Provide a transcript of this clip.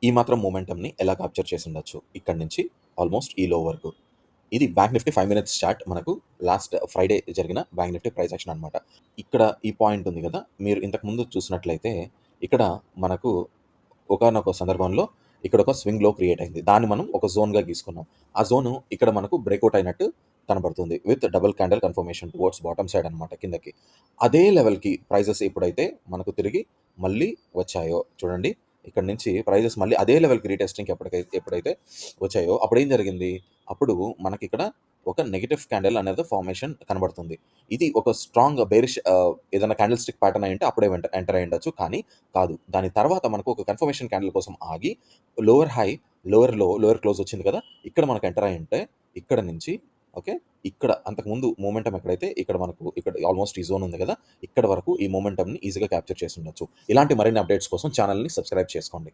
ఈ మాత్రం మొమెంటమ్‌ని ఎలా క్యాప్చర్ చేసుండొచ్చు. ఇక్కడి నుంచి ఆల్‌మోస్ట్ ఈ లో వరకు. ఇది బ్యాంక్ నిఫ్టీ 5 మినిట్స్ చార్ట్ మనకు లాస్ట్ ఫ్రైడే జరిగిన బ్యాంక్ నిఫ్టీ ప్రైస్ యాక్షన్ అనమాట. ఇక్కడ ఈ పాయింట్ ఉంది గదా! మీరు ఇంతకుముందు చూసినట్లయితే ఇక్కడ మనకు ఒకానొక సందర్భంలో ఇక్కడొక స్వింగ్ లో క్రియేట్ అయింది. దాన్ని మనం ఒక జోన్‌గా గీసుకున్నాం. ఆ జోను ఇక్కడ మనకు బ్రేకౌట్ అయినట్టు కనబడుతుంది. With double candle confirmation towards bottom side అనమాట కిందకి. అదే లెవెల్‌కి ప్రైజెస్ ఎప్పుడైతే మనకు తిరిగి మళ్ళీ వచ్చాయో చూడండి. ఇక్కడి నుంచి ప్రైజెస్ మళ్ళీ అదే లెవెల్‌కి రీటెస్టింగ్‌కి ఎప్పుడైతే వచ్చాయో అప్పుడేం జరిగింది? అప్పుడు మనకిక్కడ ఒక నెగెటివ్ క్యాండెల్ అనేది ఫార్మేషన్ కనబడుతుంది. ఇది ఒక స్ట్రాంగ్ బేరిష్ ఏదైనా క్యాండెల్ స్టిక్ ప్యాటర్న్ అయ్యుంటే అప్పుడే ఎంటర్ అయ్యుండొచ్చు. కానీ కాదు. దాని తర్వాత మనకు ఒక కన్ఫర్మేషన్ క్యాండిల్ కోసం ఆగి లోవర్ హై, లోవర్ లో, లోవర్ క్లోజ్ వచ్చింది కదా! ఇక్కడ మనకు ఎంటర్ అయ్యుంటే ఇక్కడ నుంచి ఓకే. ఇక్కడ అంతకుముందు మొమెంటమ్ ఎక్కడైతే ఇక్కడ మనకు ఇక్కడ ఆల్‌మోస్ట్ ఈ జోన్ ఉంది కదా! ఇక్కడ వరకు ఈ మొమెంటమ్‌ని ఈజీగా క్యాప్చర్ చేసుండొచ్చు. ఇలాంటి మరిన్ని అప్డేట్స్ కోసం ఛానెల్‌ని సబ్స్క్రైబ్ చేసుకోండి.